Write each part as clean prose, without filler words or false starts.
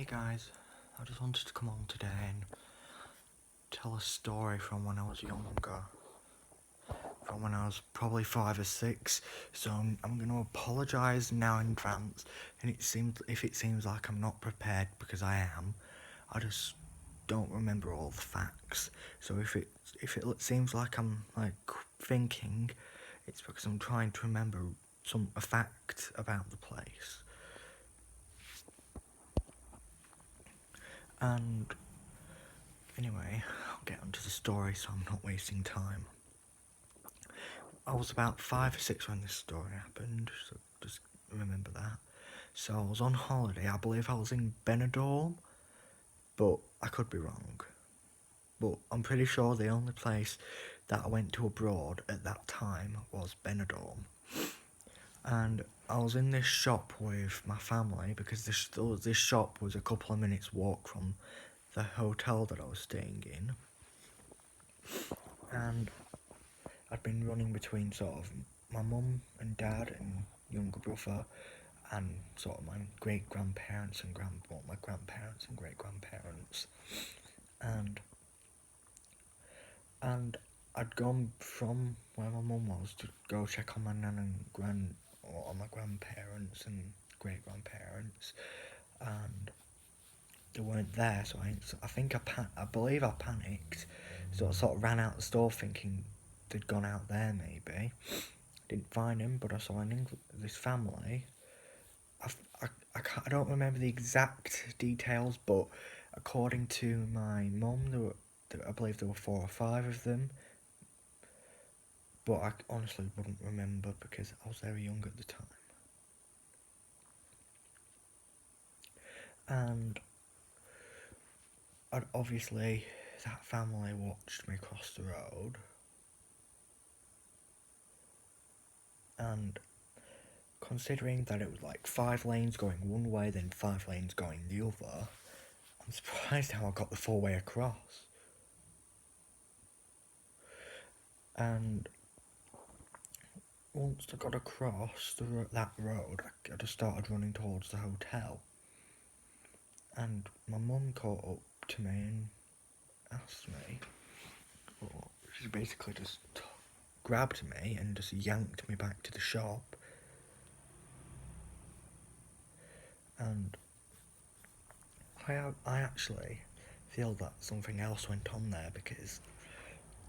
Hey guys, I just wanted to come on today and tell a story from when I was younger, from when I was probably 5 or 6. So I'm going to apologise now in advance. And if it seems like I'm not prepared, because I am, I just don't remember all the facts. So if it seems like I'm like thinking, it's because I'm trying to remember a fact about the place. And anyway, I'll get onto the story so I'm not wasting time. I was about 5 or 6 when this story happened, so just remember that. So I was on holiday, I believe I was in Benidorm, but I could be wrong. But I'm pretty sure the only place that I went to abroad at that time was Benidorm. And I was in this shop with my family because this shop was a couple of minutes walk from the hotel that I was staying in. And I'd been running between sort of my mum and dad and younger brother and sort of my great grandparents and my grandparents and great grandparents, and I'd gone from where my mum was to go check on my nan and on my grandparents and great grandparents, and they weren't there. So I believe I panicked, so I sort of ran out the store thinking they'd gone out there maybe. Didn't find him, but I saw this family. I don't remember the exact details, but according to my mum, I believe there were 4 or 5 of them. But I honestly wouldn't remember because I was very young at the time. And obviously, that family watched me cross the road. And considering that it was like 5 lanes going one way, then 5 lanes going the other, I'm surprised how I got the 4-way across. And once I got across that road, I just started running towards the hotel. And my mum caught up to me and asked me, or she basically just grabbed me and just yanked me back to the shop. And I actually feel that something else went on there because,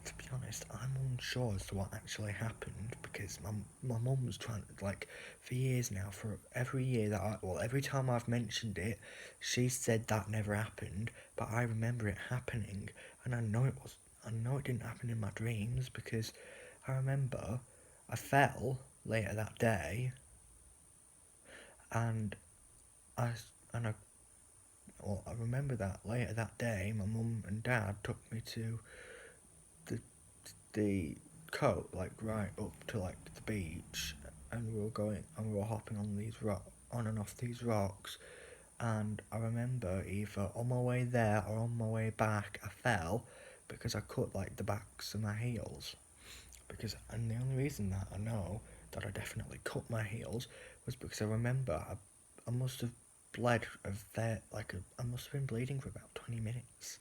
to be honest, I'm unsure as to what actually happened because my mum was trying to, like, for years now, for every year every time I've mentioned it, she said that never happened, but I remember it happening, and I know it didn't happen in my dreams because I remember I fell later that day, and I, and I, well, I remember that later that day, my mum and dad took me to the coast, like right up to like the beach, and we were hopping on and off these rocks, and I remember either on my way there or on my way back I fell because I cut like the backs of my heels, and the only reason that I know that I definitely cut my heels was because I remember I must have bled I must have been bleeding for about 20 minutes,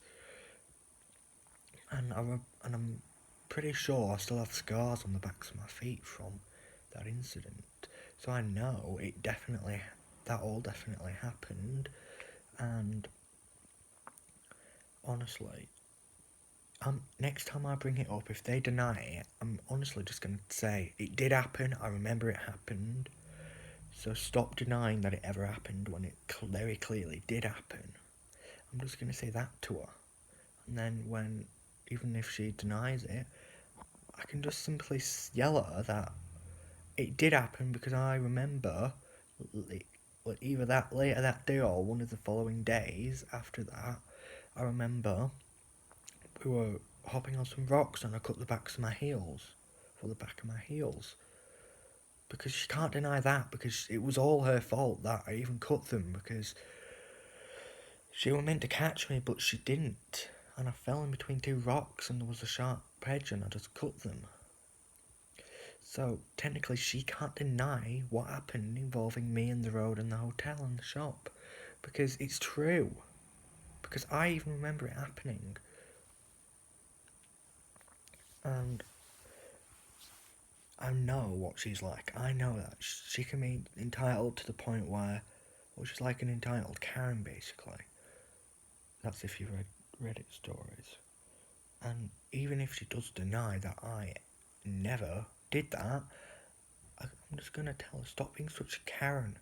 and I'm pretty sure I still have scars on the backs of my feet from that incident. So I know that all definitely happened, and honestly, next time I bring it up, if they deny it, I'm honestly just going to say it did happen. I remember it happened. So stop denying that it ever happened when it very clearly did happen. I'm just going to say that to her. And then even if she denies it, I can just simply yell at her that it did happen because I remember either that later that day or one of the following days after that, I remember we were hopping on some rocks and I cut the backs of my heels, for the back of my heels. Because she can't deny that, because it was all her fault that I even cut them, because she was meant to catch me but she didn't, and I fell in between 2 rocks and there was a sharp edge and I just cut them. So technically she can't deny what happened involving me and the road and the hotel and the shop, because it's true. Because I even remember it happening. And I know what she's like. I know that. She can be entitled to the point where, well, she's like an entitled Karen, basically. That's if you've read Reddit stories. And even if she does deny that I never did that, I'm just gonna tell her, stop being such a Karen.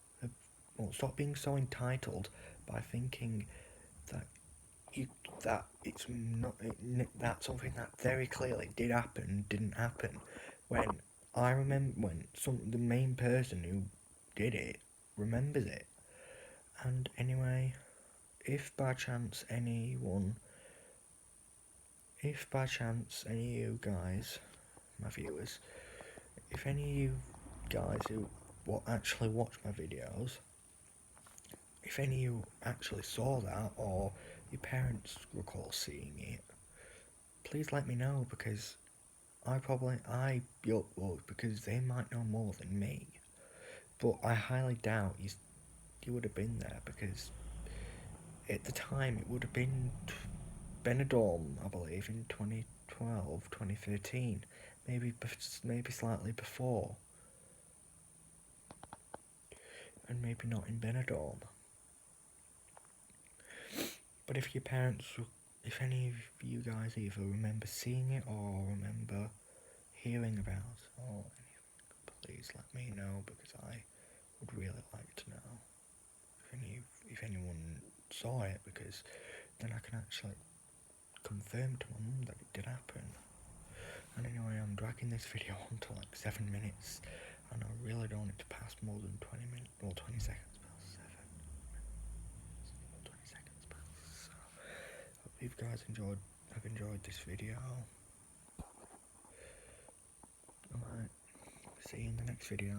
Well, stop being so entitled by thinking that you that it's not that something that very clearly did happen didn't happen. When I remember when the main person who did it remembers it. And anyway, if by chance any of you guys, my viewers, if any of you guys who actually watch my videos, if any of you actually saw that or your parents recall seeing it, please let me know, because I because they might know more than me. But I highly doubt you would have been there, because at the time it would have been Benidorm, I believe, in 2012, 2013, maybe slightly before, and maybe not in Benidorm. But if if any of you guys either remember seeing it or remember hearing about it or anything, please let me know, because I would really like to know if anyone saw it, because then I can actually confirm to my mum that it did happen. And anyway, I'm dragging this video on to like 7 minutes, and I really don't want it to pass more than 20 minutes or 20 seconds past 7. 20 seconds past. So, hope you guys have enjoyed this video. Alright, see you in the next video.